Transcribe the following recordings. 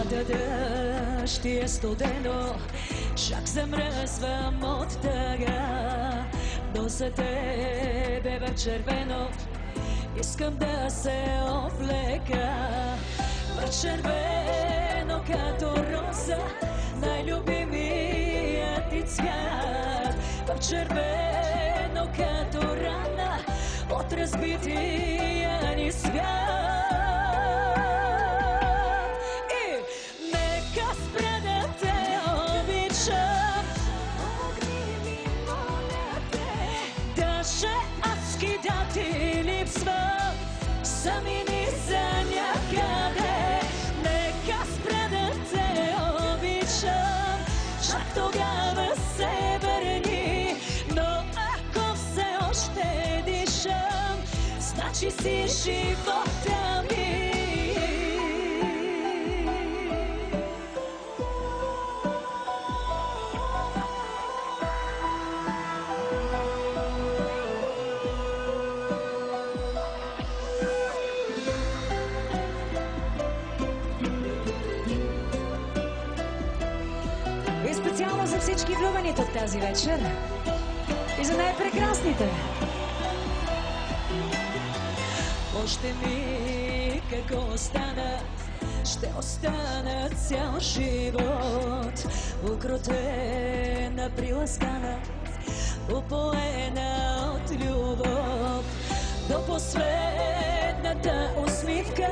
Pada dъжд и е студено, чак замръзвам от тъга, но за тебе в червено искам да се облека. В червено като роза, най-любимият ти цвят. В червено като рана от разбития ни свят. Да ти липсва, замини за някъде. Нека спра да те обичам, чак тогава се върни. Но ако все още дишам, значи си живота ми. И специално за всички влюбени тук тази вечер и за най-прекрасните. Още ми какво остана, ще остана цял живот. Укротена, приласкана, упоена от любов. До последната усмивка,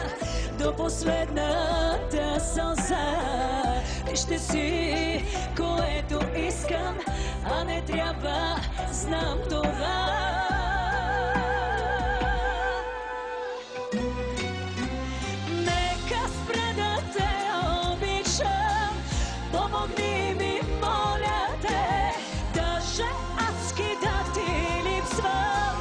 до последната сълза. Ще си, което искам, а не трябва, знам това. Нека спра да те обичам, помогни ми, моля те, даже адски да ти липсвам,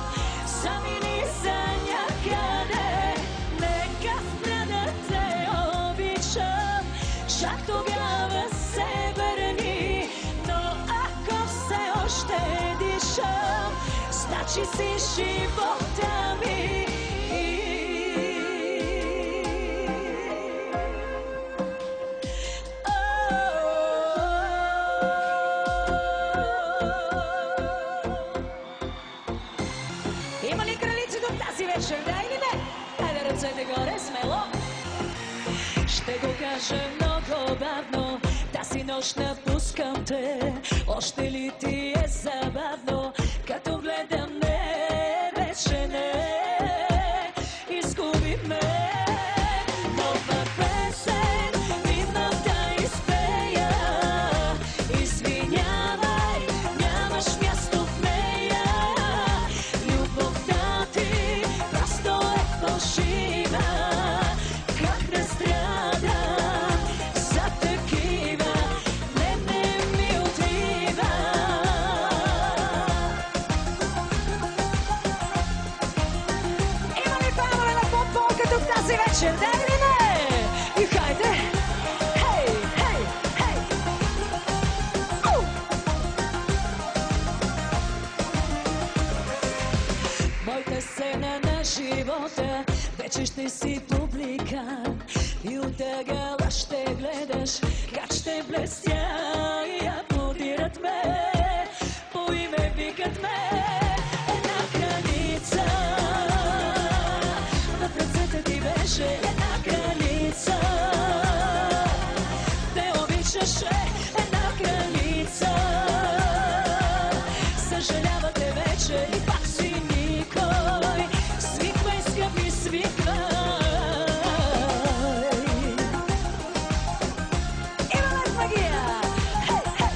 замини за някъде. Нека спра да те обичам, чак тогава се върни. Но ако все още дишам, значи си живота ми. Има ли кралици до тази вечер, да или не? Хайде ръцете горе, смело! Ще го кажа много бавно, тази нощ напускам те. Още ли ти е забавно, като гледам не, вече не, изгуби ме. Нова песен имам да изпея, извинявай, нямаш място в нея. Любовта ти просто е фалшива, как да страдам за такива, не ми отива. Има ли фанове на футболка тук тази вечер, да или не? И хайде! Хей, хей, хей! Моята сцена на живота вече ще си публика и от ъгъла ще гледаш как ще блестя и аплодират ме, по име викат ме. Една кралица в ръцете ти беше, една кралица те обичаше, една кралица съжалявате вече и пак си никой. Свиквай, скъпи, свиквай. Имаме магия! Хей, хей!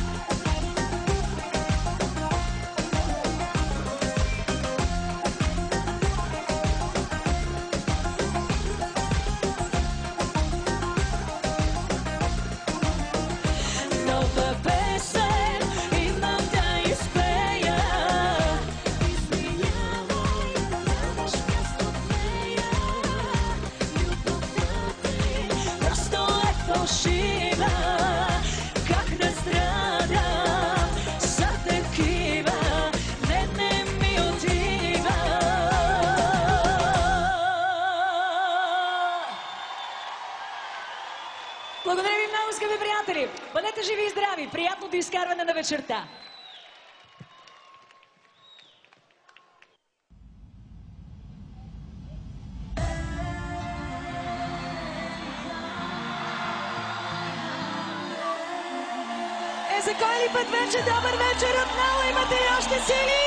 Нова песен имам да изпея, извинявай, нямаш място в нея. Любовта ти просто е фалшива, как да страдам за такива, не ми отива. Благодаря ви много, скъпи приятели! Бъдете живи и здрави! Приятното изкарване на вечерта! За кой ли път вече добър вечер отново, имате ли още сили?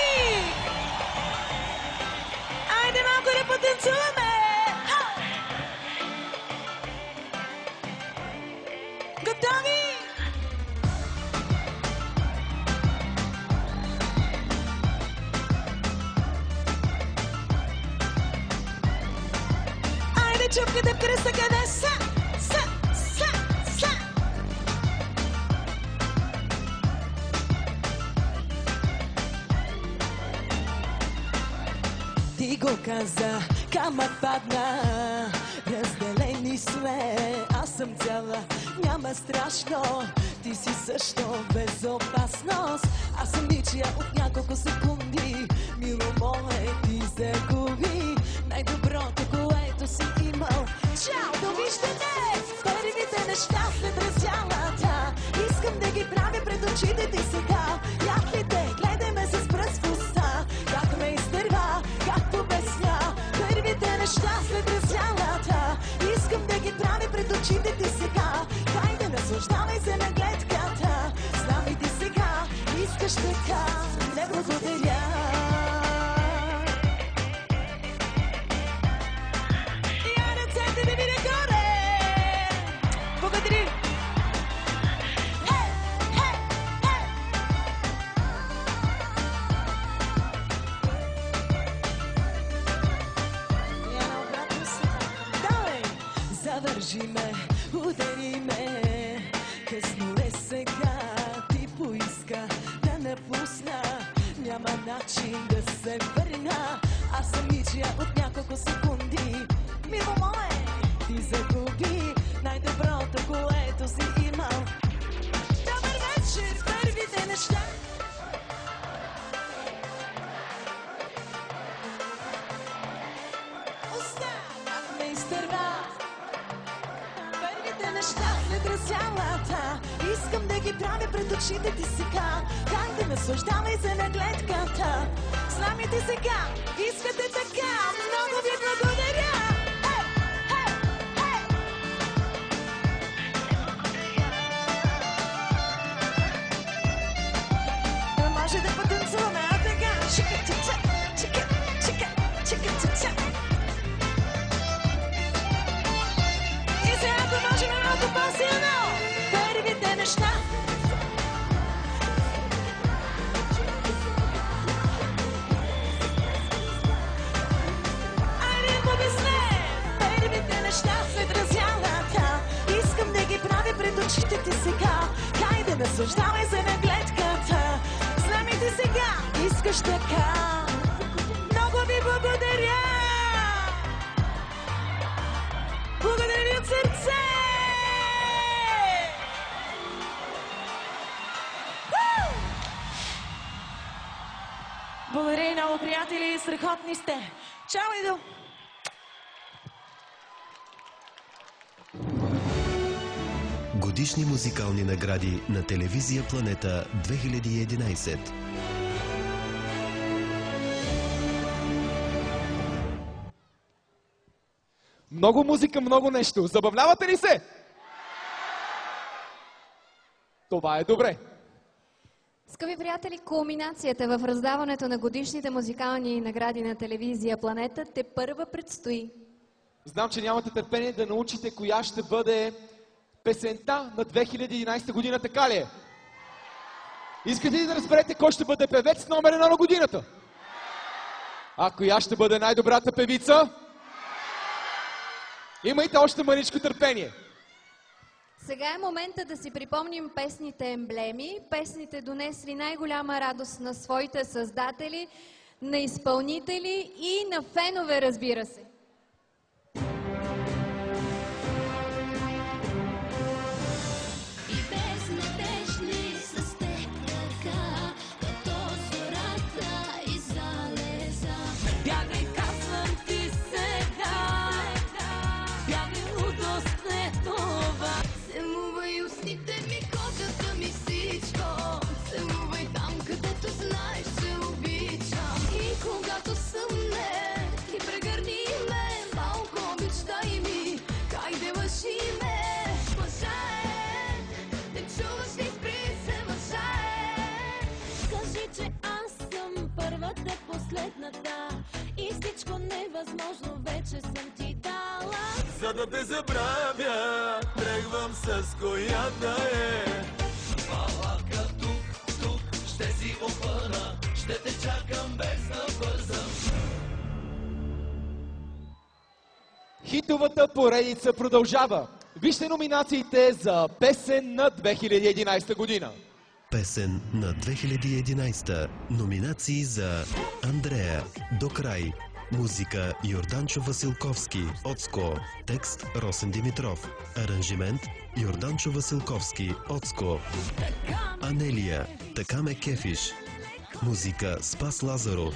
Айде малко да потанцуваме! Готови? Айде чупката в кръста, къде са? Ти го каза, камък падна, разделени сме, аз съм цяла, няма страшно, ти си също безопасност, аз съм ничия от няколко секунди, мило мое, ти загуби най-доброто, което си имал. Чао, довиждане, първите неща след разялата, искам да ги правя пред очите ти сега, яхлите, гледай ме с пръст в уста, как ме изтърва, както безсня, първите неща след разялата, искам да ги правя пред очите ти сега, дай да наслаждавай се на гледката, знам и ти сега, искаш така, не благодаря. Я ръцете да видя горе, благодаря. Завържи ме, удари ме, късно е сега, ти поиска да напусна, няма начин да се върна, аз съм ничия от няколко секунди, мило мое, ти загуби най-доброто, което си имал. Добър вечер, първите неща. Остават ме изтърва неща след разялата, искам да ги правя пред очите ти сега, как да наслаждавай се на гледката, знам и ти сега, искате така, много ви благодаря. Може да потанцуваме, а така, чика-чика, чика-чика, чика-чика. Можем малко по-силно! Първите неща! Айде побесне! Първите неща след разялата, искам да ги правя пред очите ти сега, кай да наслаждавай се на гледката, знам и ти сега, искаш така, много ви благодаря! Благодаря от сърце! Благодаря много, приятели, страхотни сте! Чао, Идо! Годишни музикални награди на телевизия Планета 2011. Много музика, много нещо. Забавлявате ли се? Това е добре. Скъпи приятели, кулминацията в раздаването на годишните музикални награди на телевизия Планета тепърва предстои. Знам, че нямате търпение да научите коя ще бъде песента на 2011 година, така ли е? Искате ли да разберете кой ще бъде певец номер 1 на годината? А коя ще бъде най-добрата певица? Имайте още мъничко търпение. Сега е момента да си припомним песните емблеми, песните донесли най-голяма радост на своите създатели, на изпълнители и на фенове, разбира се. Се За да те забравя, тръгвам с коя да е. Малака тук, ще си опъна, ще те чакам без да бързам. Хитовата поредица продължава. Вижте номинациите за песен на 2011 година. Песен на 2011. Номинации за Андрея, До край. Музика Йорданчо Василковски, Оцко. Текст Росен Димитров. Аранжимент Йорданчо Василковски, Оцко. Анелия, Така ме кефиш. Музика Спас Лазаров.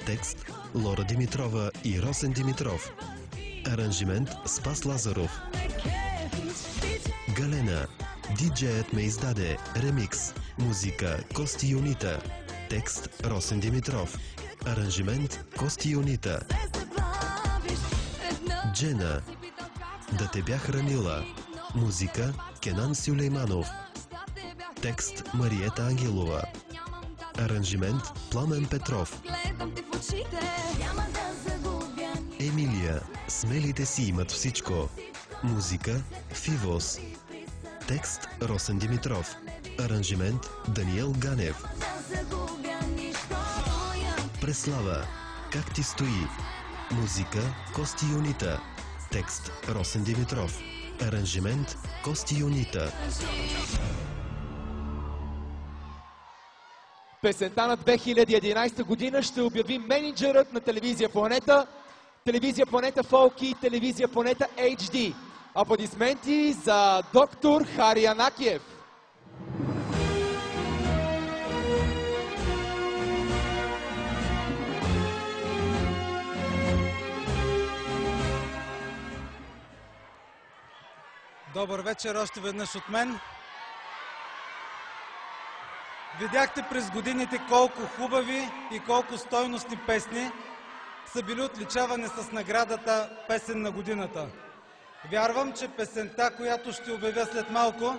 Текст Лора Димитрова и Росен Димитров. Аранжимент Спас Лазаров. Галена, Диджеят ме издаде. Ремикс. Музика Кости Юнита. Текст Росен Димитров. Аранжимент Кости Юнита. Джена, Да те бях хранила. Музика Кенан Сюлейманов. Текст Мариета Ангелова. Аранжимент Пламен Петров. Емилия, Смелите си имат всичко. Музика Фивос. Текст Росен Димитров. Аранжимент Даниел Ганев. Преслава, Как ти стои. Музика Кости Юнита. Текст Росен Димитров. Аранжимент Кости Юнита. Песента на 2011 година ще обяви мениджърът на Телевизия Планета, Телевизия Планета Фолк и Телевизия Планета HD. Аплодисменти за доктор Хари Анакиев. Добър вечер още веднъж от мен. Видяхте през годините колко хубави и колко стойностни песни са били отличавани с наградата Песен на годината. Вярвам, че песента, която ще обявя след малко,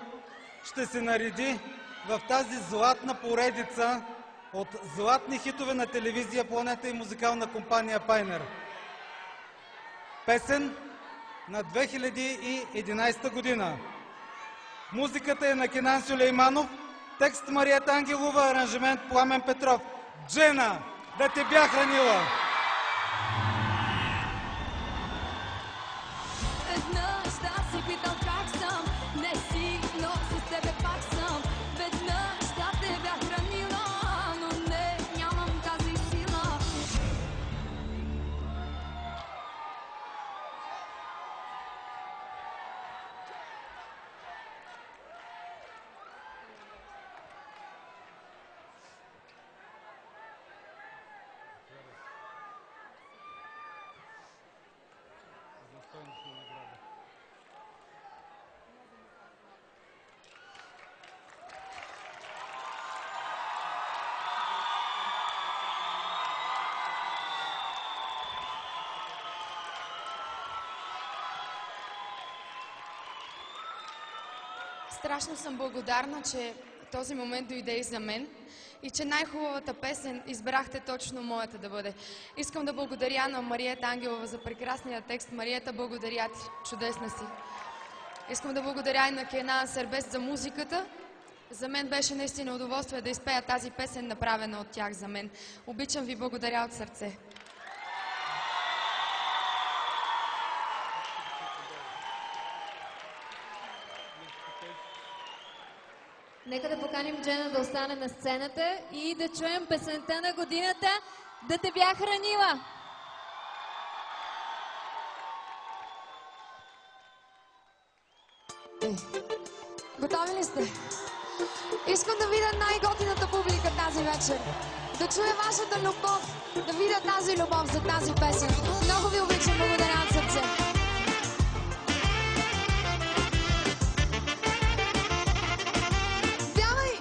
ще се нареди в тази златна поредица от златни хитове на Телевизия Планета и музикална компания Пайнер. Песен на 2011 година. Музиката е на Кенан Сюлейманов, текст Мариета Ангелова, аранжимент Пламен Петров. Джена, да те бях хранила! Веднъж да си питал как съм, не си, но с тебе пак съм. Веднъж да те бях хранила, но не, нямам тази сила. Страшно съм благодарна, че този момент дойде и за мен и че най-хубавата песен избрахте точно моята да бъде. Искам да благодаря на Мариета Ангелова за прекрасния текст. Мариета, благодаря ти, чудесна си. Искам да благодаря и на Кенан Сербест за музиката. За мен беше наистина удоволствие да изпея тази песен, направена от тях за мен. Обичам ви, благодаря от сърце. Нека да поканим Джена да остане на сцената и да чуем песента на годината "Да те бях хранила". Готови ли сте? Искам да видя най-готината публика тази вечер. Да чуя вашата любов, да видя тази любов за тази песен. Много ви обичам, благодаря от сърце. Давай!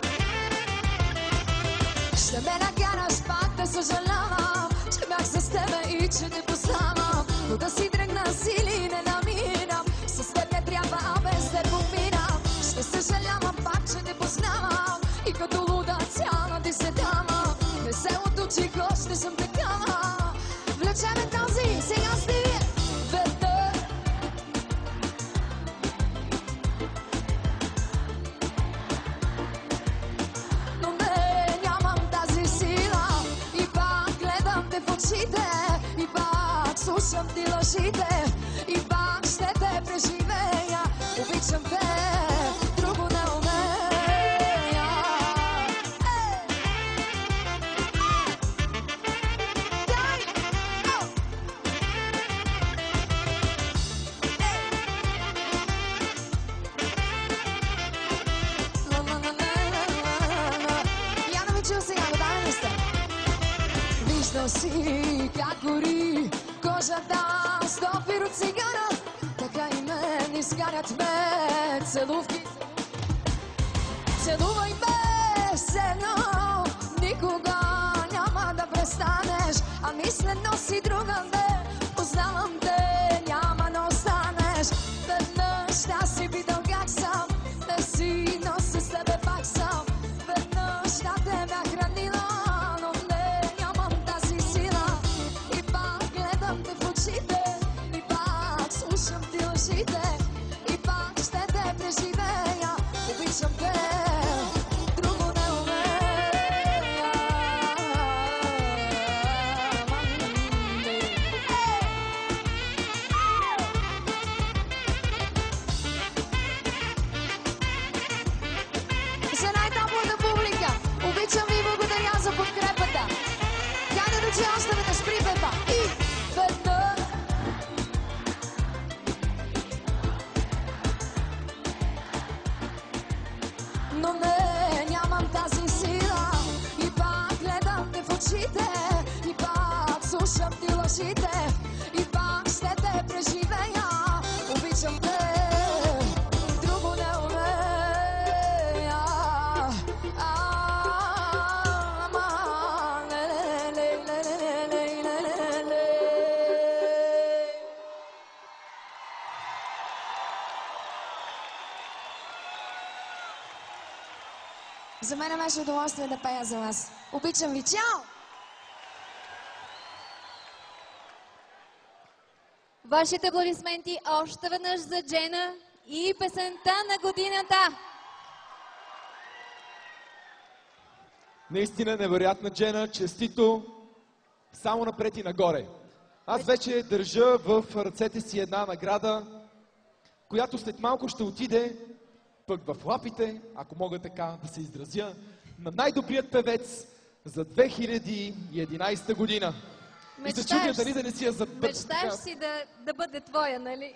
Ще ме накараш пак да съжалявам, че бях с тебе и че те познавам. Но да си тръгна сили не намирам, с теб не трябва без да поминам. Ще съжалявам пак, че те познавам и като луда цяла ти се дама. Не се отучих, още съм такава. Влечеме този, сега сте вие. носи, как гори кожата с топло цигара, така и мен изкарат ме целувки. Целувай ме все едно, никога няма да престанеш, а мислено си другаде, познавам те, няма да останеш. Веднъж да си питал как съм, не си носи с тебе пак съм. Веднъж да те бях хранила, но не, нямам тази сила. И пак гледам те в очите, и пак слушам ти лъжите, и пак ще те преживея, обичам те. Но не, нямам тази сила. И пак гледам те в очите, и пак слушам ти лъжите, и пак ще те преживея, обичам те. Друго не умея. Ама, ле. За мен беше удоволствие да пея за вас. Обичам ви. Чао! Вашите аплодисменти още веднъж за Джена и песента на годината. Наистина невероятна, Джена, честито, само напред и нагоре. Аз вече държа в ръцете си една награда, която след малко ще отиде пък в лапите, ако мога така да се изразя, на най-добрият певец за 2011 година. И се чудя дали да не си я забърза. Мечтаеш си да бъде твоя, нали?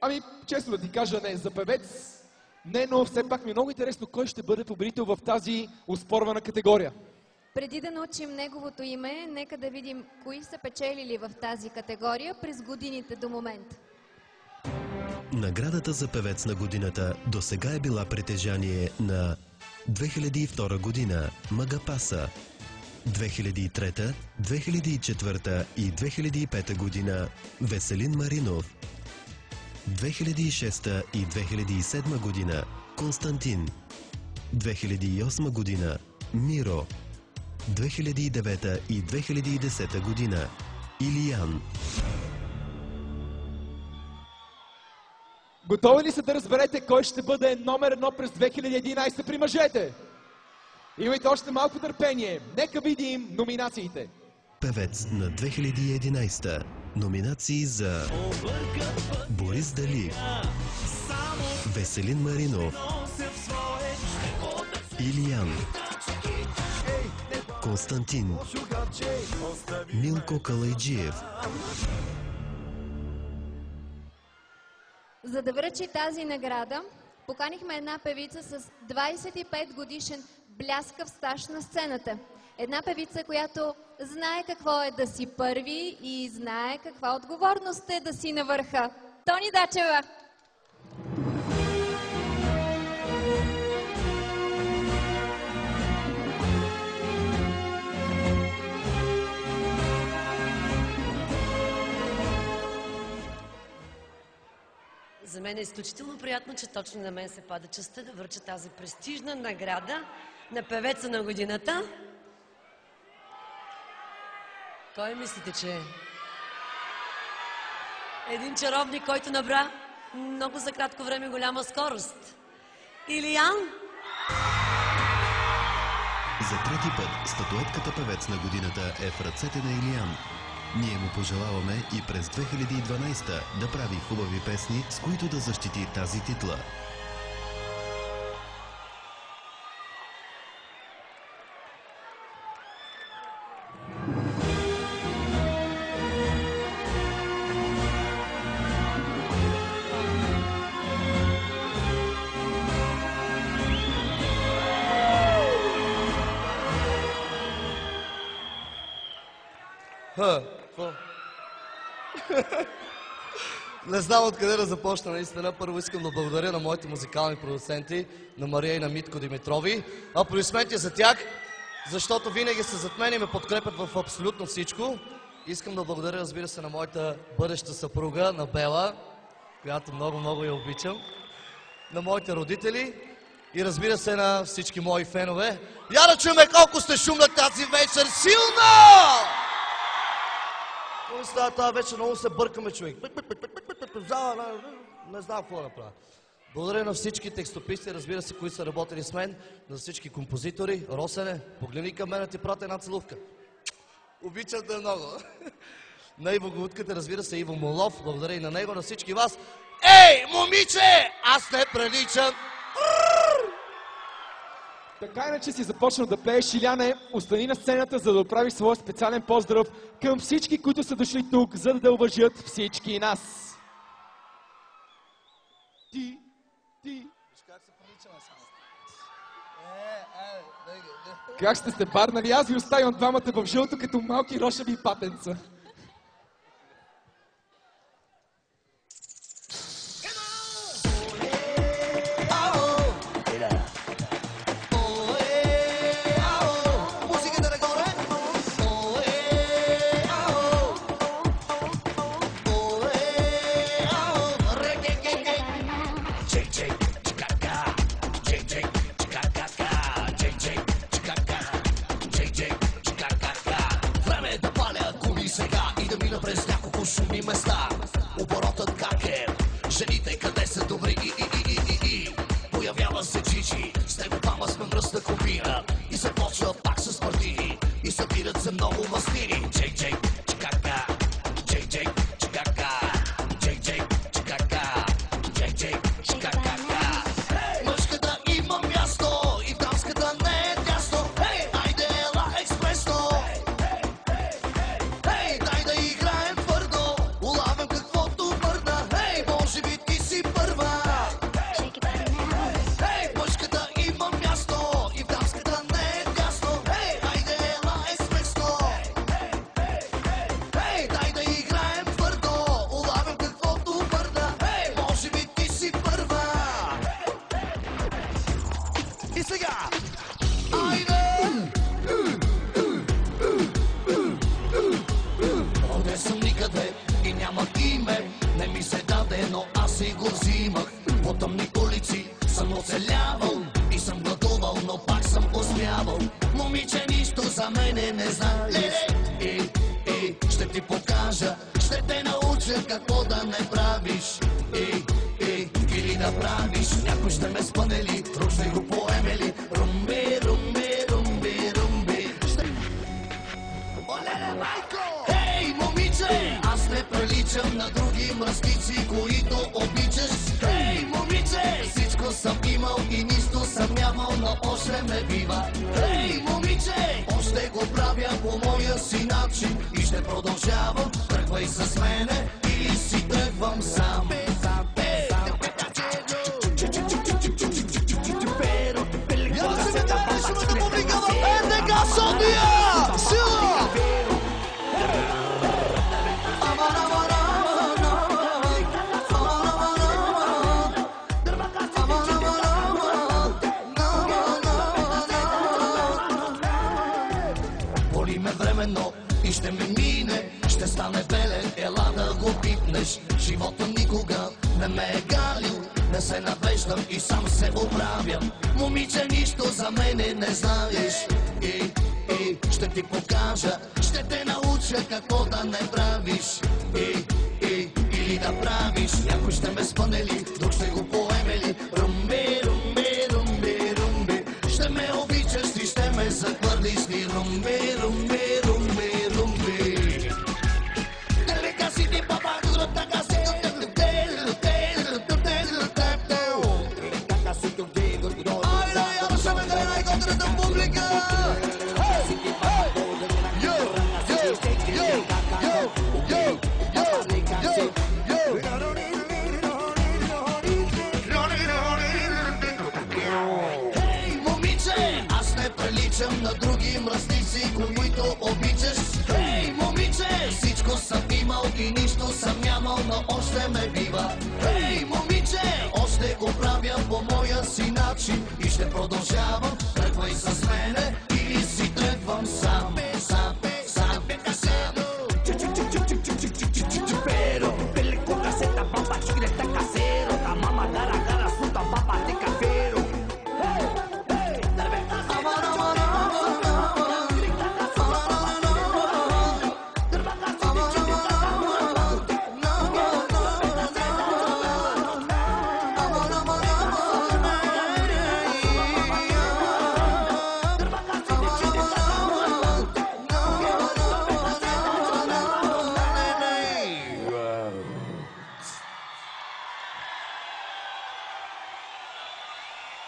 Ами, честно да ти кажа, не, за певец не, но все пак ми е много интересно кой ще бъде победител в тази оспорвана категория. Преди да научим неговото име, нека да видим кои са печелили в тази категория през годините до момента. Наградата за певец на годината до сега е била притежание на 2002 година Магапаса, 2003, 2004 и 2005 година Веселин Маринов, 2006 и 2007 година Константин, 2008 година Миро, 2009 и 2010 година Илиян. Готови ли са да разберете кой ще бъде номер 1 през 2011 при мъжете? Имайте още малко търпение. Нека видим номинациите. Певец на 2011. Номинации за Борис Дали, Веселин Маринов, Илиян, Константин, Милко Калайджиев. За да връчи тази награда, поканихме една певица с 25 годишен бляскав стаж на сцената. Една певица, която знае какво е да си първи и знае каква отговорност е да си на върха. Тони Дачева! За мен е изключително приятно, че точно на мен се пада честта да връча тази престижна награда на певеца на годината. Кой мислите, че е? Един чаровник, който набра много за кратко време голяма скорост. Илиян? За трети път статуетката певец на годината е в ръцете на Илиян. Ние му пожелаваме и през 2012 да прави хубави песни, с които да защити тази титла. Не знам откъде да започна, наистина. Първо искам да благодаря на моите музикални продуценти, на Мария и на Митко Димитрови. Аплодисменти за тях, защото винаги са зад мен и ме подкрепят в абсолютно всичко. Искам да благодаря, разбира се, на моята бъдеща съпруга, на Бела, която много я обичам, на моите родители и, разбира се, на всички мои фенове. Я да чуем колко сте шумна тази вечер! Силно! Какво става тази вечер? Много се бъркаме, човек. Не знам какво да правя. Благодаря на всички текстописти, разбира се, които са работили с мен, на всички композитори. Росене, погледни към мен да ти пратя една целувка. Обичам те много. На Иво Гутката, разбира се, Иво Молов. Благодаря и на него, на всички вас. Ей, момиче! Аз не приличам. Така иначе си започнал да пееш, Иляне, остани на сцената, за да отправиш своя специален поздрав към всички, които са дошли тук, за да уважат всички нас. Ти. Как ще сте барнали? Аз ви оставям двамата в жълто, като малки рошави патенца. Места. Оборотът как е? Жените къде са добри и появява се Чичи. С него двама сме мръсна комбина и се почва пак с партии и събират се много мастини. Джей, чикака, джей, чикака, джей, чикака, джей, чикака. Мъжката има място и в дамската не е тясно. Хей, айде ела експресно. Хей, дай да играем твърдо. Улавям каквото върна. Хей, може би ти си първа. Хей, мъжката има място и в дамската не е тясно. Хей, айде ела експресно. Хей, дай да играем твърдо. Улавям каквото върна. Хей, може би ти си първа. И сега! Не съм никъде и нямах име, не ми се даде, но аз си го взимах. По тъмни улици съм оцелявал и съм гладувал, но пак съм успявал. Момиче, нищо за мене не знаеш. Ще ти покажа, ще те науча какво да не правиш. Или да правиш, някой ще ме спънели, друг ще го поемели. Румби, румби, румби, румби. Оле, майко! Хей, момиче! Аз не приличам на други мръстици, които обичаш. Хей, момиче! Всичко съм имал и нищо съм нямал, но още ме бива. Хей, момиче! Още го правя по моя си начин и ще продължавам. Тръгвай с мене или си тръгвам сам. Боли ме временно и ще ми мине, ще стане белен, ела да го пипнеш. Живота никога не ме е галил, не се навеждам и сам се оправям. Момиче, нищо за мене не знаеш. Ще ти покажа, ще те науча какво да не правиш. Или да правиш, някой ще ме спънели, друг ще го поемели. Румби, румби, румби, румби. Ще ме обичаш и ще ме захвърлиш ни. Румби, румби, румби, румби. Телека си ти папа, така си най-готрената публика! Хей, момиче! Аз не приличам на други мръсници, които обичаш. Хей, момиче! и нищо съм нямал, но още ме бива. Ей, момиче, още оправя по моя си начин и ще продължавам. Тръгвай с мене или си тръгвам сам, сам, сам, сам. Pero, pele con caseta, papa, chiquita casero, ta mama gara gara, suta papa de cafero.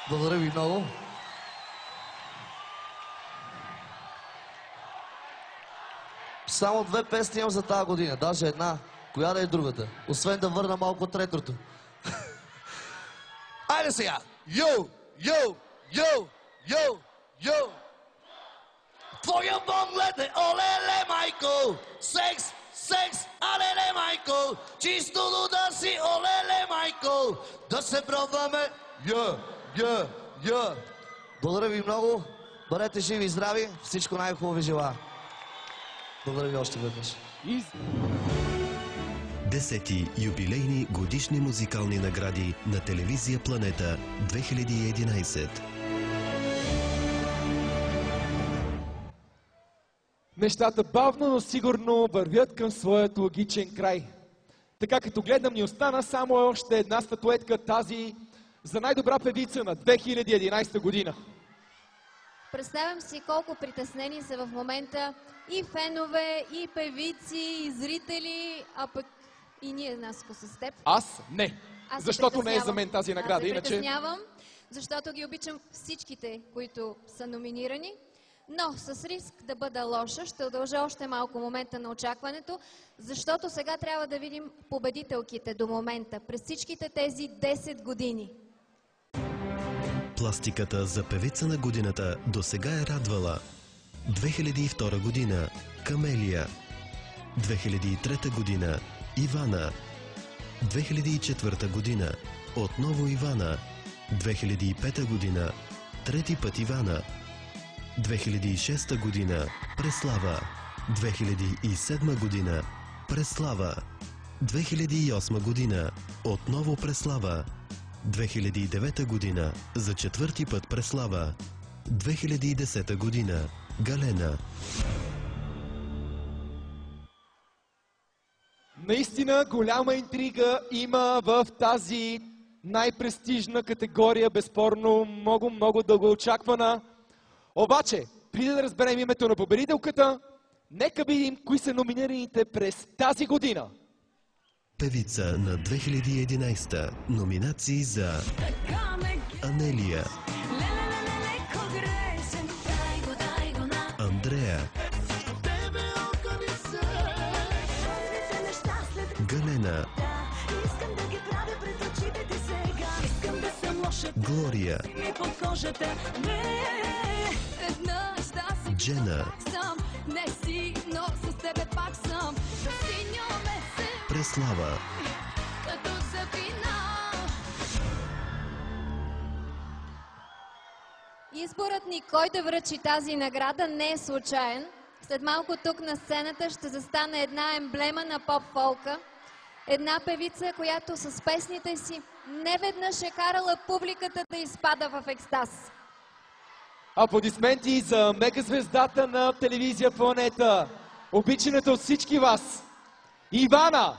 Благодаря ви много. Само 2 песни имам за тази година, даже една. Коя да е другата? Освен да върна малко от ретрото. Айде сега! Йоу! Йоу! Йоу! Йоу! Йоу! Твоя поглед е олеле, майко! Секс! Секс! Алеле, майко! Чисто луда си, олеле, майко! Да се пробваме! Благодаря ви много. Бъдете живи и здрави. Всичко най-хубаво ви желая. Благодаря ви още веднъж. 10-ти юбилейни годишни музикални награди на телевизия Планета 2011. Нещата бавно, но сигурно вървят към своят логичен край. Така като гледам, ни остана само още една статуетка, тази за най-добра певица на 2011 година. Представям си колко притеснени са в момента и фенове, и певици, и зрители, а пък и ние, Наско, с теб. Аз не. Защото не е за мен тази награда. Аз се иначе притеснявам, защото ги обичам всичките, които са номинирани. Но с риск да бъда лоша, ще удължа още малко момента на очакването, защото сега трябва да видим победителките до момента, през всичките тези 10 години. Пластиката за певица на годината до сега е радвала. 2002 година – Камелия. 2003 година – Ивана. 2004 година – отново Ивана. 2005 година – трети път Ивана. 2006 година – Преслава. 2007 година – Преслава. 2008 година – отново Преслава. 2009 година – за четвърти път Преслава. 2010 година – Галена. Наистина голяма интрига има в тази най-престижна категория, безспорно много дългоочаквана. Обаче, преди да разберем името на победителката, нека видим кои са номинираните през тази година. Певица на 2011. Номинации за Анелия, Андрея, Галена, Глория, Джена, Преслава. Изборът ни кой да връчи тази награда не е случайен. След малко тук на сцената ще застане една емблема на поп-фолка. Една певица, която с песните си неведнъж е карала публиката да изпада в екстаз. Аплодисменти за мегазвездата на телевизия Планета. Обичаната от всички вас, Ивана!